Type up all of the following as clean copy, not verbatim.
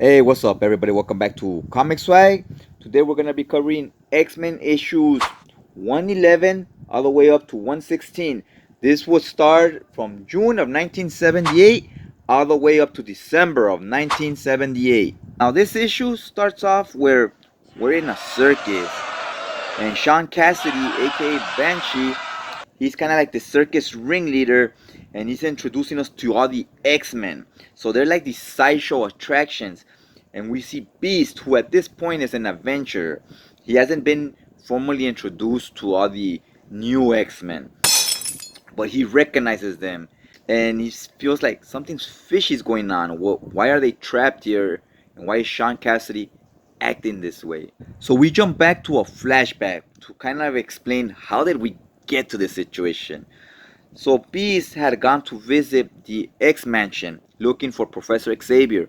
Hey, what's up, everybody? Welcome back to Comic Swag. Today we're gonna be covering X-Men issues 111 all the way up to 116. This would start from June of 1978 all the way up to December of 1978. Now, this issue starts off where we're in a circus, and Sean Cassidy, aka Banshee, he's kind of like the circus ringleader, and he's introducing us to all the X-Men. So they're like these sideshow attractions, and we see Beast, who at this point is an adventurer. He hasn't been formally introduced to all the new X-Men, but he recognizes them, and he feels like something's fishy is going on. Why are they trapped here, and why is Sean Cassidy acting this way? So we jump back to a flashback to kind of explain how did we get to this situation. So Beast had gone to visit the X Mansion looking for Professor Xavier.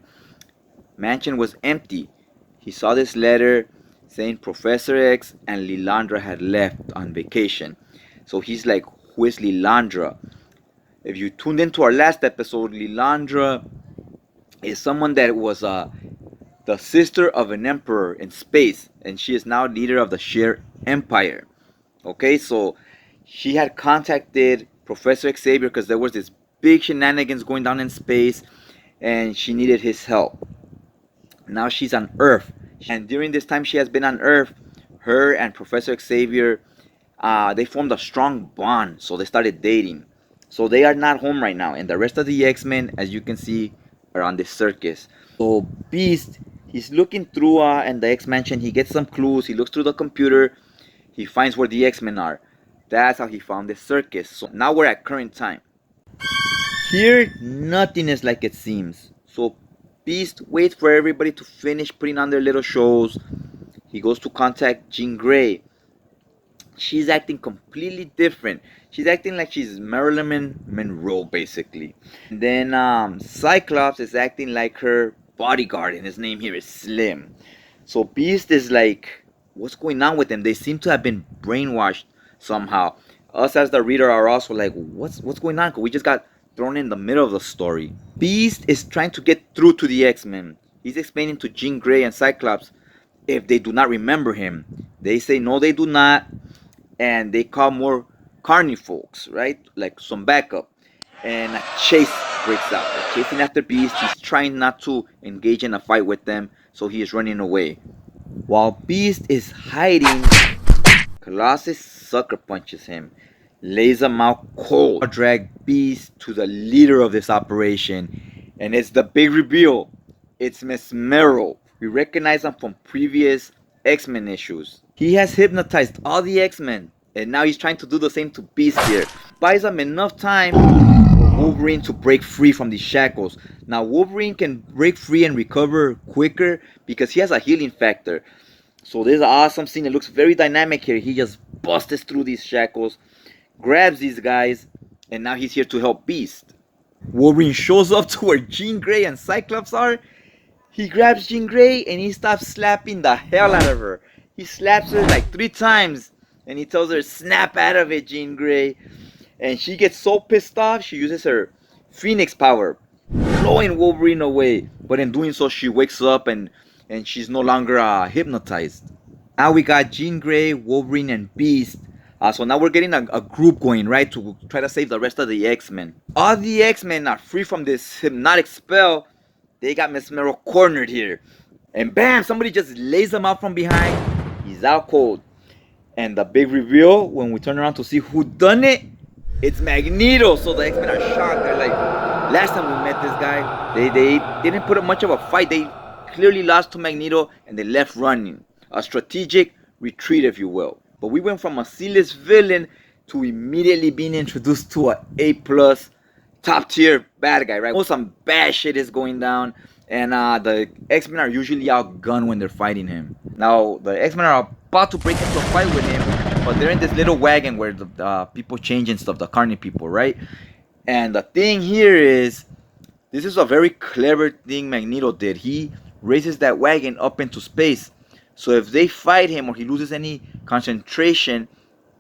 Mansion was empty. He saw this letter saying Professor X and Lilandra had left on vacation. So he's like, who is Lilandra? If you tuned into our last episode, Lilandra is someone that was the sister of an emperor in space, and she is now leader of the Shared Empire. Okay, so she had contacted Professor Xavier because there was this big shenanigans going down in space, and she needed his help. Now she's on Earth, and during this time she has been on Earth, her and Professor Xavier, they formed a strong bond, so they started dating. So they are not home right now, and the rest of the X-Men, as you can see, are on this circus. So Beast, he's looking through and the X-Mansion, he gets some clues, he looks through the computer, he finds where the X-Men are. That's how he found this circus. So now we're at current time. Here, nothing is like it seems. So Beast waits for everybody to finish putting on their little shows. He goes to contact Jean Grey. She's acting completely different. She's acting like she's Marilyn Monroe, basically. And then Cyclops is acting like her bodyguard, and his name here is Slim. So Beast is like, what's going on with them? They seem to have been brainwashed somehow. Us as the reader are also like, what's going on? 'Cause we just got thrown in the middle of the story. Beast is trying to get through to the X-Men. He's explaining to Jean Grey and Cyclops if they do not remember him. They say no, they do not, and they call more carny folks, right? Like some backup. And a chase breaks out. They're chasing after Beast. He's trying not to engage in a fight with them, so he is running away. While Beast is hiding, Colossus sucker punches him, lays him out cold. Drag Beast to the leader of this operation, and it's the big reveal. It's Miss Merrill. We recognize him from previous X-Men issues. He has hypnotized all the X-Men, and now he's trying to do the same to Beast here. Buys him enough time for Wolverine to break free from these shackles. Now Wolverine can break free and recover quicker because he has a healing factor. So there's an awesome scene. It looks very dynamic here. He just busts through these shackles, grabs these guys, and now he's here to help Beast. Wolverine shows up to where Jean Grey and Cyclops are. He grabs Jean Grey and he stops slapping the hell out of her. He slaps her like 3 times and he tells her, snap out of it, Jean Grey. And she gets so pissed off, she uses her Phoenix power, blowing Wolverine away. But in doing so, she wakes up and she's no longer hypnotized. Now we got Jean Grey, Wolverine, and Beast. So now we're getting a group going, right, to try to save the rest of the X-Men. All the X-Men are free from this hypnotic spell. They got Miss Merrill cornered here. And bam, somebody just lays him out from behind. He's out cold. And the big reveal, when we turn around to see who done it, it's Magneto. So the X-Men are shocked. They're like, last time we met this guy, they didn't put up much of a fight. They clearly lost to Magneto and they left running. A strategic retreat, if you will. But we went from a C-list villain to immediately being introduced to a A-plus top tier bad guy, right? Some bad shit is going down, and the X-Men are usually outgunned when they're fighting him. Now the X-Men are about to break into a fight with him, but they're in this little wagon where the people change and stuff, the carny people, right? And the thing here is, this is a very clever thing Magneto did. He raises that wagon up into space. So if they fight him or he loses any concentration,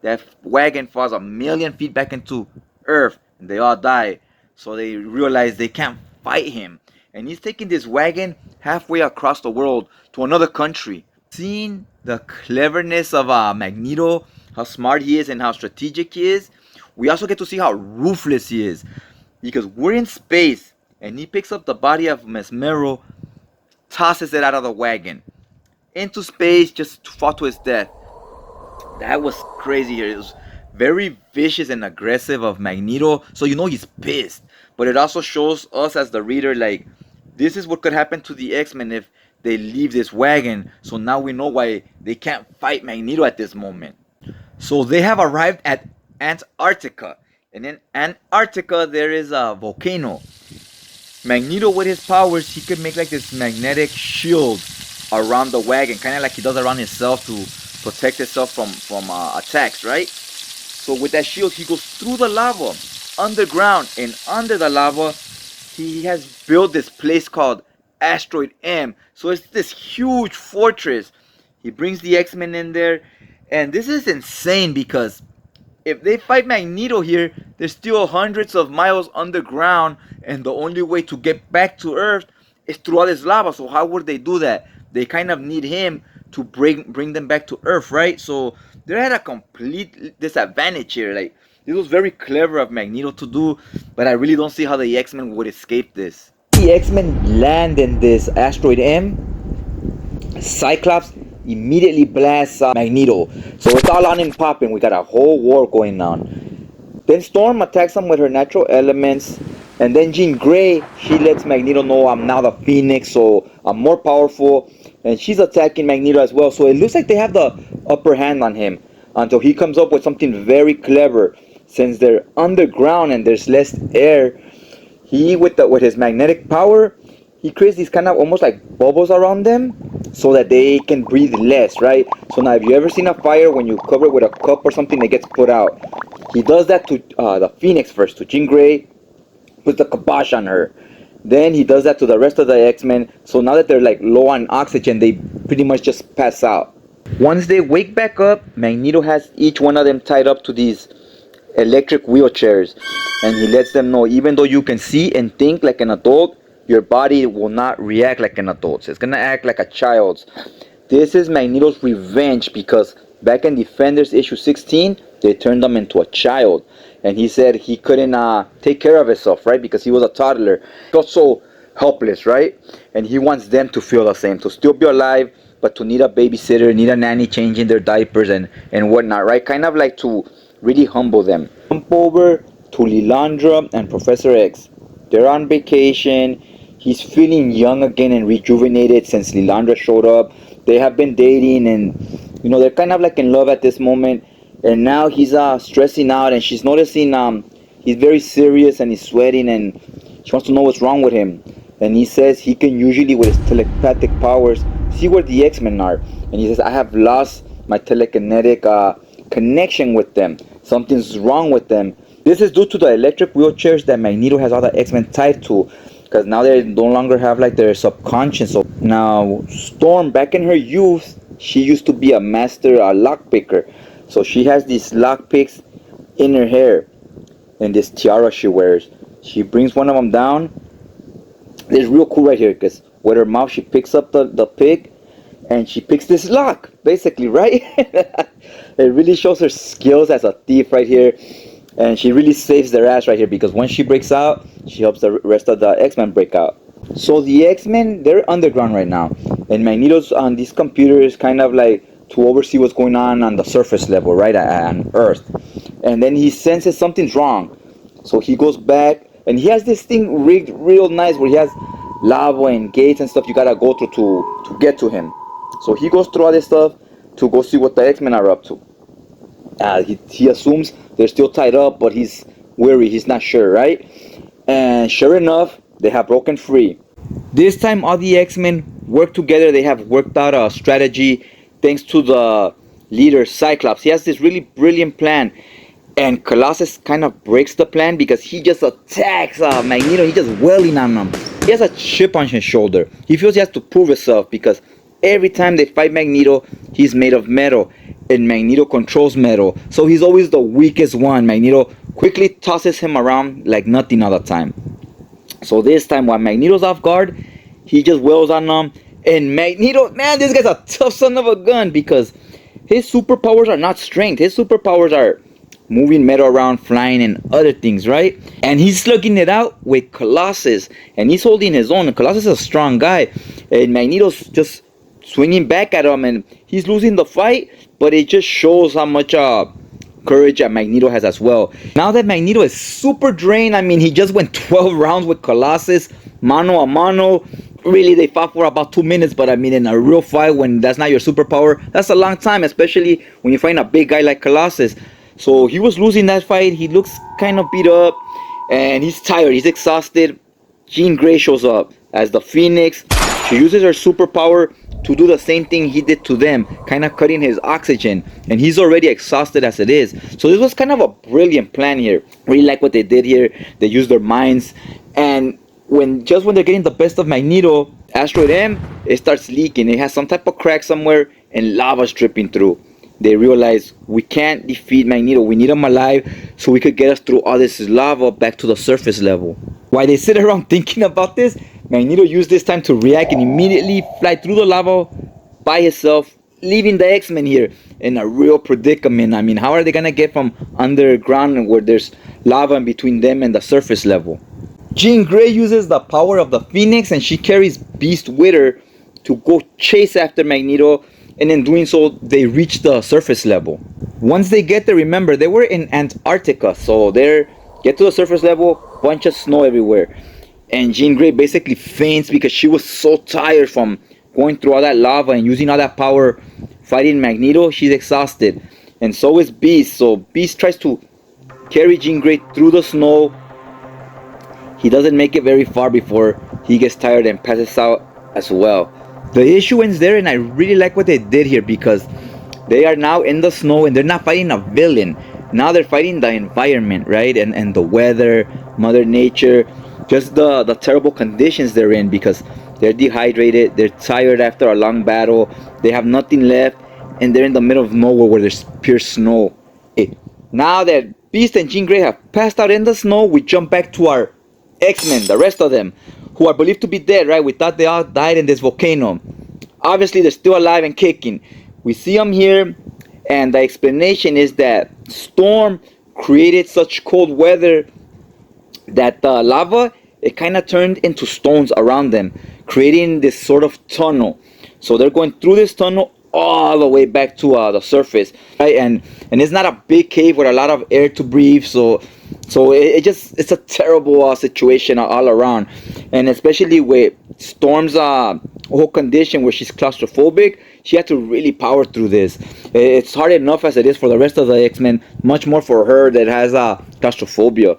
that wagon falls 1,000,000 feet back into Earth and they all die. So they realize they can't fight him. and he's taking this wagon halfway across the world to another country. Seeing the cleverness of Magneto, how smart he is and how strategic he is, we also get to see how ruthless he is. Because we're in space, and he picks up the body of Mesmero, tosses it out of the wagon into space just to fall to his death. That was crazy here. It was very vicious and aggressive of Magneto, so you know he's pissed. But it also shows us as the reader, like, this is what could happen to the X-Men if they leave this wagon. So now we know why they can't fight Magneto at this moment. So they have arrived at Antarctica, and in Antarctica there is a volcano. Magneto, with his powers, he could make like this magnetic shield around the wagon, kind of like he does around himself to protect himself from attacks, right? So with that shield, he goes through the lava, underground, and under the lava, he has built this place called Asteroid M. So it's this huge fortress. He brings the X-Men in there, and this is insane because if they fight Magneto here, they're still hundreds of miles underground, and the only way to get back to Earth is through all this lava. So how would they do that? They kind of need him to bring them back to Earth, right? So they're at a complete disadvantage here. Like, this was very clever of Magneto to do, but I really don't see how the X-Men would escape this. The X-Men land in this Asteroid M. Cyclops immediately blasts Magneto. So it's all on and popping. We got a whole war going on. Then Storm attacks him with her natural elements. And then Jean Grey, she lets Magneto know, I'm now the Phoenix, so I'm more powerful. And she's attacking Magneto as well. So it looks like they have the upper hand on him until he comes up with something very clever. Since they're underground and there's less air, he, with his magnetic power, he creates these kind of almost like bubbles around them so that they can breathe less, right? So now, have you ever seen a fire when you cover it with a cup or something that gets put out? He does that to the Phoenix first, to Jean Grey, puts the kibosh on her. Then he does that to the rest of the X-Men. So now that they're like low on oxygen, they pretty much just pass out. Once they wake back up, Magneto has each one of them tied up to these electric wheelchairs, and he lets them know, even though you can see and think like an adult, your body will not react like an adult. It's gonna act like a child's. This is Magneto's revenge, because back in Defenders issue 16, they turned him into a child, and he said he couldn't take care of himself, right? Because he was a toddler. He felt so helpless, right? And he wants them to feel the same, to still be alive, but to need a babysitter, need a nanny changing their diapers and whatnot, right? Kind of like to really humble them. Jump over to Lilandra and Professor X. They're on vacation. He's feeling young again and rejuvenated since Lilandra showed up. They have been dating, and you know, they're kind of like in love at this moment. And now he's stressing out, and she's noticing he's very serious and he's sweating, and she wants to know what's wrong with him. And he says he can usually, with his telepathic powers, see where the X-Men are. And he says, I have lost my telekinetic connection with them. Something's wrong with them. This is due to the electric wheelchairs that Magneto has all the X-Men tied to, because now they no longer have like their subconscious. So now Storm, back in her youth, she used to be a master lockpicker. So she has these lockpicks in her hair and this tiara she wears. She brings one of them down. It's real cool right here, because with her mouth she picks up the pick and she picks this lock, basically, right? It really shows her skills as a thief right here. And she really saves their ass right here, because once she breaks out, she helps the rest of the X-Men break out. So the X-Men, they're underground right now. And Magneto's on these computers kind of like to oversee what's going on the surface level, right, on Earth. And then he senses something's wrong. So he goes back, and he has this thing rigged real nice where he has lava and gates and stuff you gotta go through to get to him. So he goes through all this stuff to go see what the X-Men are up to. He assumes they're still tied up, but he's wary, he's not sure, right? And sure enough, they have broken free. This time all the X-Men work together. They have worked out a strategy thanks to the leader Cyclops. He has this really brilliant plan, and Colossus kind of breaks the plan because he just attacks Magneto. He's just wailing on him. He has a chip on his shoulder. He feels he has to prove himself, because every time they fight Magneto, he's made of metal, and Magneto controls metal, so he's always the weakest one. Magneto quickly tosses him around like nothing all the time. So this time, while Magneto's off guard, he just wails on them. And Magneto, man, this guy's a tough son of a gun because his superpowers are not strength. His superpowers are moving metal around, flying, and other things, right? And he's slugging it out with Colossus, and he's holding his own. And Colossus is a strong guy, and Magneto's just swinging back at him, and he's losing the fight. But it just shows how much courage that Magneto has as well. Now that Magneto is super drained, I mean, he just went 12 rounds with Colossus, mano a mano. Really, they fought for about 2 minutes, but I mean, in a real fight, when that's not your superpower, that's a long time, especially when you find a big guy like Colossus. So he was losing that fight. He looks kind of beat up, and he's tired. He's exhausted. Jean Grey shows up as the Phoenix. She uses her superpower to do the same thing he did to them, kind of cutting his oxygen, and he's already exhausted as it is. So this was kind of a brilliant plan here. Really like what they did here. They used their minds, and when they're getting the best of Magneto, Asteroid M, it starts leaking. It has some type of crack somewhere, and lava's dripping through. They realize we can't defeat Magneto. We need him alive so we could get us through all this lava back to the surface level. While they sit around thinking about this, Magneto used this time to react and immediately fly through the lava by himself, leaving the X-Men here in a real predicament. I mean, how are they going to get from underground where there's lava in between them and the surface level? Jean Grey uses the power of the Phoenix, and she carries Beast with her to go chase after Magneto, and in doing so, they reach the surface level. Once they get there, remember, they were in Antarctica, so they get to the surface level, bunch of snow everywhere. And Jean Grey basically faints because she was so tired from going through all that lava and using all that power fighting Magneto. She's exhausted, and so is Beast. So Beast tries to carry Jean Grey through the snow. He doesn't make it very far before he gets tired and passes out as well. The issue ends there, and I really like what they did here because they are now in the snow and they're not fighting a villain. Now they're fighting the environment, right? And the weather, Mother Nature, just the terrible conditions they're in because they're dehydrated, they're tired after a long battle, they have nothing left, and they're in the middle of nowhere where there's pure snow. Okay. Now that Beast and Jean Grey have passed out in the snow, we jump back to our X-Men, the rest of them, who are believed to be dead, right? We thought they all died in this volcano. Obviously, they're still alive and kicking. We see them here, and the explanation is that Storm created such cold weather that the lava, it kind of turned into stones around them, creating this sort of tunnel. So they're going through this tunnel all the way back to the surface, right? And it's not a big cave with a lot of air to breathe, so it's a terrible situation all around, and especially with Storm's whole condition where she's claustrophobic, she had to really power through this. It's hard enough as it is for the rest of the X-Men, much more for her that has claustrophobia.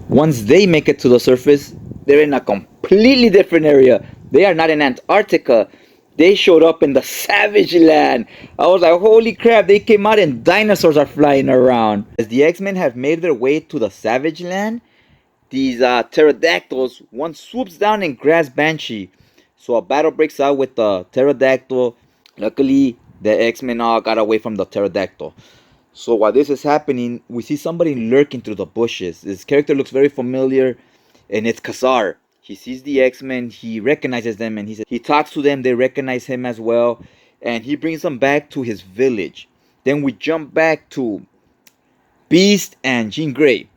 Once they make it to the surface, they're in a completely different area. They are not in Antarctica. They showed up in the Savage Land. I was like, holy crap, they came out and dinosaurs are flying around. As the X-Men have made their way to the Savage Land, these pterodactyls, one swoops down and grabs Banshee. So a battle breaks out with the pterodactyl. Luckily, the X-Men all got away from the pterodactyl. So while this is happening, we see somebody lurking through the bushes. This character looks very familiar, and it's Khazar. He sees the X-Men, he recognizes them, and he talks to them. They recognize him as well, and he brings them back to his village. Then we jump back to Beast and Jean Grey.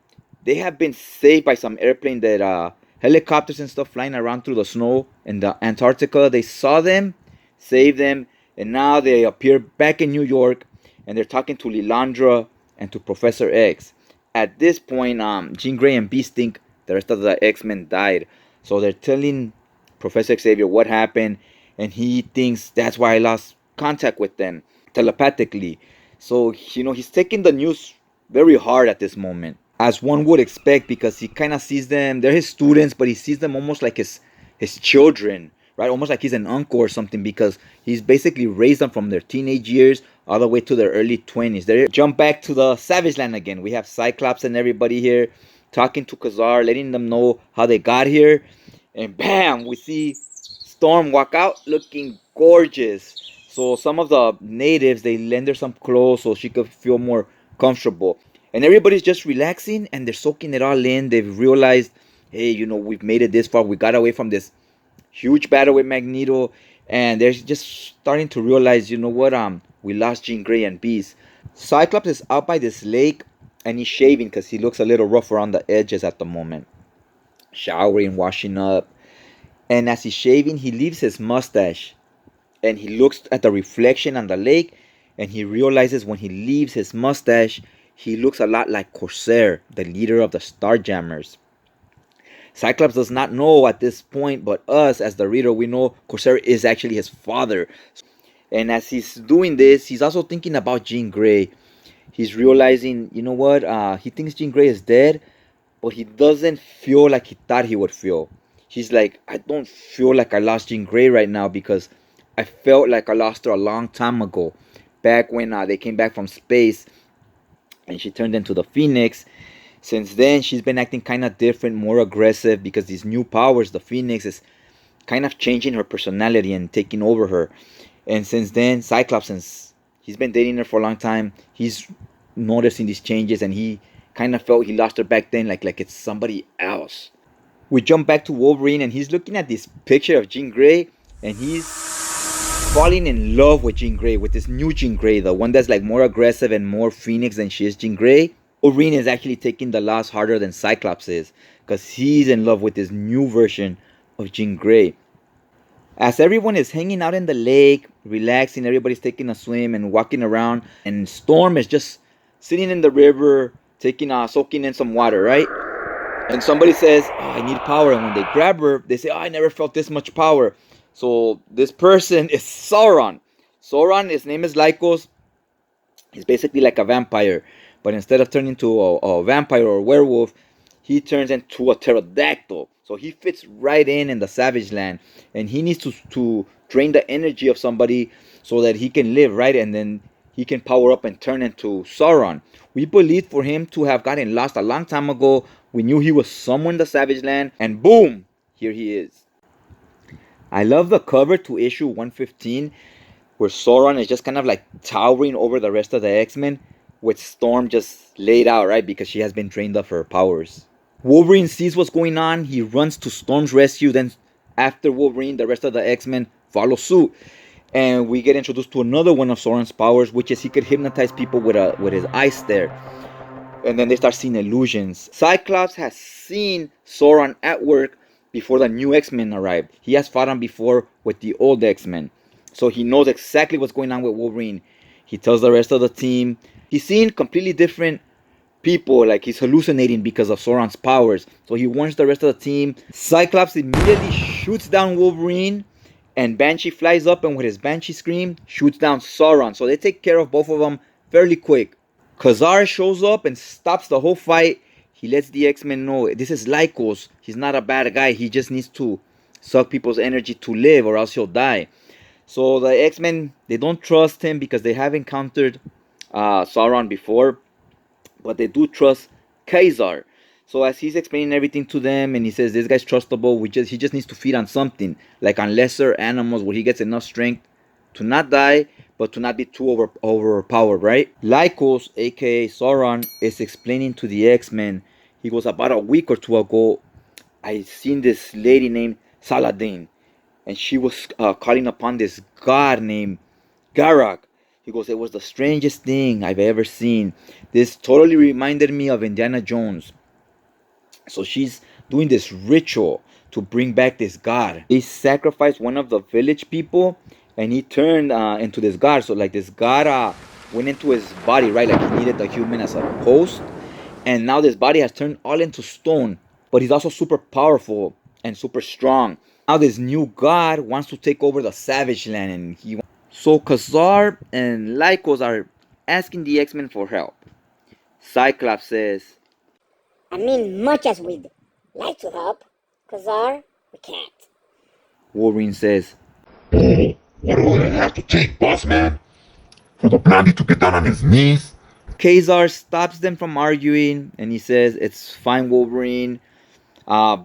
They have been saved by some airplane that helicopters and stuff flying around through the snow in the Antarctica. They saw them, saved them, and now they appear back in New York, and they're talking to Lilandra and to Professor X. At this point, Jean Grey and Beast think the rest of the X-Men died. So they're telling Professor Xavier what happened, and he thinks that's why I lost contact with them telepathically. So, he's taking the news very hard at this moment, as one would expect, because he kind of sees them, they're his students, but he sees them almost like his children, right? Almost like he's an uncle or something, because he's basically raised them from their teenage years all the way to their early 20s. They jump back to the Savage Land again. We have Cyclops and everybody here talking to Khazar, letting them know how they got here. And bam, we see Storm walk out looking gorgeous. So some of the natives, they lend her some clothes so she could feel more comfortable. And everybody's just relaxing and they're soaking it all in. They've realized hey, you know, we've made it this far. We got away from this huge battle with Magneto, and they're just starting to realize, you know what, we lost Jean Grey and Beast. Cyclops is out by this lake, and he's shaving because he looks a little rough around the edges at the moment. Showering, washing up, and as he's shaving, he leaves his mustache, and he looks at the reflection on the lake, and he realizes when he leaves his mustache, he looks a lot like Corsair, the leader of the Starjammers. Cyclops does not know at this point, but us as the reader, we know Corsair is actually his father. And as he's doing this, he's also thinking about Jean Grey. He's realizing, you know what? He thinks Jean Grey is dead, but he doesn't feel like he thought he would feel. He's like, I don't feel like I lost Jean Grey right now because I felt like I lost her a long time ago, back when they came back from space and she turned into the Phoenix. Since then, she's been acting kind of different, more aggressive, because these new powers, the Phoenix, is kind of changing her personality and taking over her. And since then, Cyclops, since he's been dating her for a long time, he's noticing these changes, and he kind of felt he lost her back then, like it's somebody else. We jump back to Wolverine, and he's looking at this picture of Jean Grey, and he's falling in love with Jean Grey, with this new Jean Grey, the one that's like more aggressive and more Phoenix than she is Jean Grey. Wolverine is actually taking the loss harder than Cyclops is, because he's in love with this new version of Jean Grey. As everyone is hanging out in the lake, relaxing, everybody's taking a swim and walking around, and Storm is just sitting in the river, soaking in some water, right? And somebody says, oh, I need power. And when they grab her, they say, oh, I never felt this much power. So this person is Sauron. Sauron, his name is Lycos. He's basically like a vampire. But instead of turning into a vampire or a werewolf, he turns into a pterodactyl. So he fits right in the savage land. And he needs to drain the energy of somebody so that he can live, right? And then he can power up and turn into Sauron. We believed for him to have gotten lost a long time ago. We knew he was somewhere in the savage land. And boom, here he is. I love the cover to issue 115, where Sauron is just kind of like towering over the rest of the X-Men, with Storm just laid out, right? Because she has been drained of her powers. Wolverine sees what's going on. He runs to Storm's rescue. Then after Wolverine, the rest of the X-Men follow suit. And we get introduced to another one of Sauron's powers, which is he could hypnotize people with his eye stare. And then they start seeing illusions. Cyclops has seen Sauron at work before the new X-Men arrived. He has fought him before with the old X-Men. So he knows exactly what's going on with Wolverine. He tells the rest of the team. He's seeing completely different people, like he's hallucinating because of Sauron's powers. So he warns the rest of the team. Cyclops immediately shoots down Wolverine, and Banshee flies up and with his Banshee scream shoots down Sauron. So they take care of both of them fairly quick. Khazar shows up and stops the whole fight. He lets the X-Men know this is Lycos. He's not a bad guy. He just needs to suck people's energy to live, or else he'll die. So the X-Men, they don't trust him because they have encountered Sauron before, but they do trust Khazar. So as he's explaining everything to them, and he says this guy's trustable, he just needs to feed on something, like on lesser animals where he gets enough strength to not die, but to not be too overpowered, right? Lycos, A.K.A. Sauron, is explaining to the X-Men. He goes, about a week or two ago, I seen this lady named Saladin, and she was calling upon this god named Gorak. He goes, it was the strangest thing I've ever seen. This totally reminded me of Indiana Jones. So she's doing this ritual to bring back this god. He sacrificed one of the village people, and he turned into this god. So like this god went into his body, right? Like he needed the human as a host. And now this body has turned all into stone. But he's also super powerful and super strong. Now this new god wants to take over the savage land, and so Khazar and Lycos are asking the X-Men for help. Cyclops says, I mean, much as we'd like to help, Khazar, we can't. Wolverine says, Oh, what do I have to take, boss man? For the Blondie to get down on his knees? Khazar stops them from arguing, and he says, it's fine, Wolverine.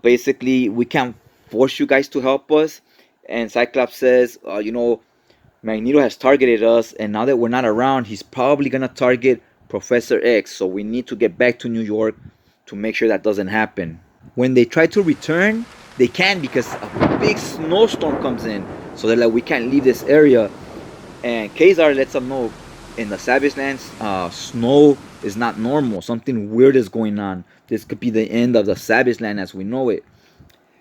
Basically, we can't force you guys to help us. And Cyclops says, Magneto has targeted us, and now that we're not around, he's probably going to target Professor X. So we need to get back to New York to make sure that doesn't happen. When they try to return, they can't because a big snowstorm comes in. So they're like, we can't leave this area. And Kazar lets them know in the Savage Lands, snow is not normal. Something weird is going on. This could be the end of the Savage Land as we know it.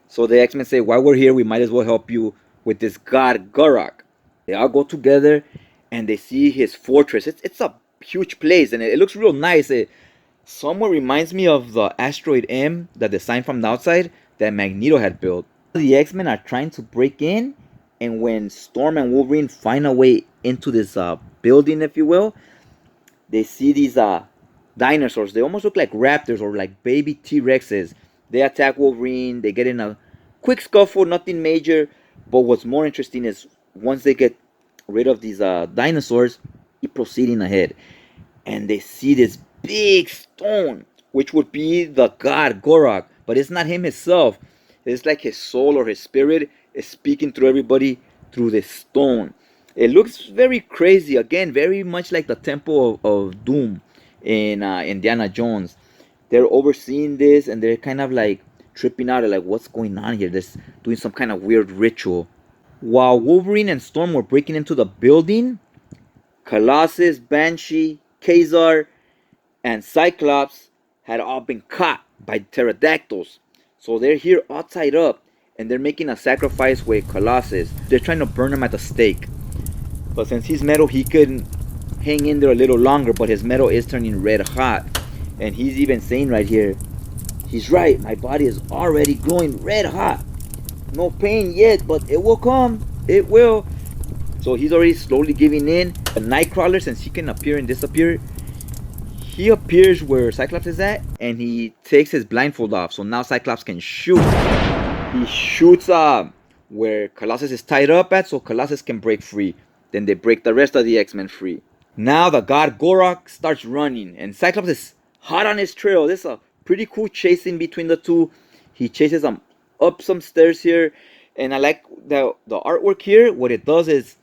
So the X-Men say, while we're here, we might as well help you with this god Gorak. They all go together and they see his fortress. It's a huge place and it looks real nice. It somewhat reminds me of the Asteroid M, the design from the outside that Magneto had built. The X-Men are trying to break in, and when Storm and Wolverine find a way into this building, if you will, they see these dinosaurs. They almost look like raptors or like baby T-Rexes. They attack Wolverine. They get in a quick scuffle, nothing major. But what's more interesting is once they get rid of these dinosaurs, keep proceeding ahead. And they see this big stone, which would be the god Gorak. But it's not him himself. It's like his soul or his spirit is speaking through everybody through this stone. It looks very crazy. Again, very much like the Temple of Doom in Indiana Jones. They're overseeing this and they're kind of like tripping out. Like, what's going on here? They're doing some kind of weird ritual. While Wolverine and Storm were breaking into the building, Colossus, Banshee, Kazar, and Cyclops had all been caught by pterodactyls. So they're here all tied up and they're making a sacrifice with Colossus. They're trying to burn him at the stake. But since he's metal, he could hang in there a little longer, but his metal is turning red hot. And he's even saying right here, he's right, my body is already glowing red hot. No pain yet, but it will come. It will. So he's already slowly giving in. The Nightcrawler, since he can appear and disappear, he appears where Cyclops is at, and he takes his blindfold off. So now Cyclops can shoot. He shoots where Colossus is tied up at, so Colossus can break free. Then they break the rest of the X-Men free. Now the god Gorak starts running, and Cyclops is hot on his trail. This is a pretty cool chasing between the two. He chases them up some stairs here, and I like the artwork here. What it does is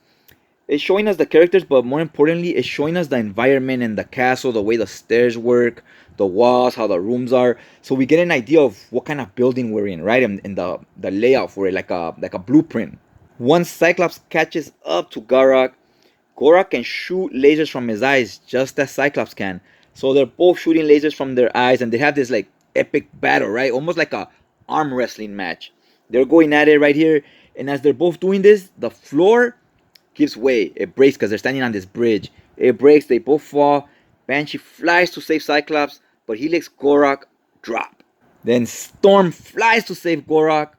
it's showing us the characters, but more importantly, it's showing us the environment and the castle, the way the stairs work, the walls, how the rooms are. So we get an idea of what kind of building we're in, right? And the layout for it, like a blueprint. Once Cyclops catches up to Gorak, Gorak can shoot lasers from his eyes just as Cyclops can. So they're both shooting lasers from their eyes, and they have this like epic battle, right? Almost like a arm wrestling match. They're going at it right here, and as they're both doing this, the floor gives way. It breaks because they're standing on this bridge. It breaks, they both fall. Banshee flies to save Cyclops, but he lets Gorak drop. Then Storm flies to save Gorak,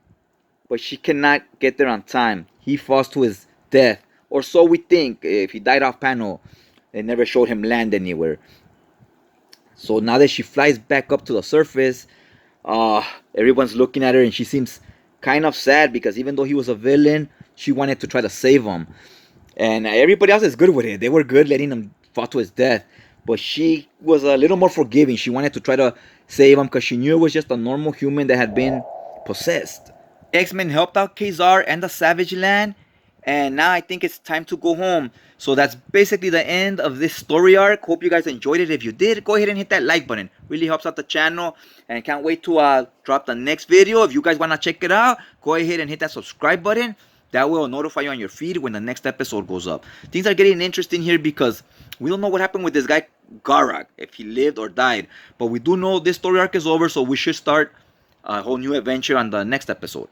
but she cannot get there on time. He falls to his death, or so we think. If he died off panel, they never showed him land anywhere. So now that she flies back up to the surface, everyone's looking at her and she seems kind of sad because even though he was a villain, she wanted to try to save him. And everybody else is good with it. They were good letting him fall to his death. But she was a little more forgiving. She wanted to try to save him because she knew it was just a normal human that had been possessed. X-Men helped out Kazar and the Savage Land. And now I think it's time to go home. So that's basically the end of this story arc. Hope you guys enjoyed it. If you did, go ahead and hit that like button. Really helps out the channel. And can't wait to drop the next video. If you guys want to check it out, go ahead and hit that subscribe button. That will notify you on your feed when the next episode goes up. Things are getting interesting here because we don't know what happened with this guy Gorak, if he lived or died. But we do know this story arc is over, so we should start a whole new adventure on the next episode.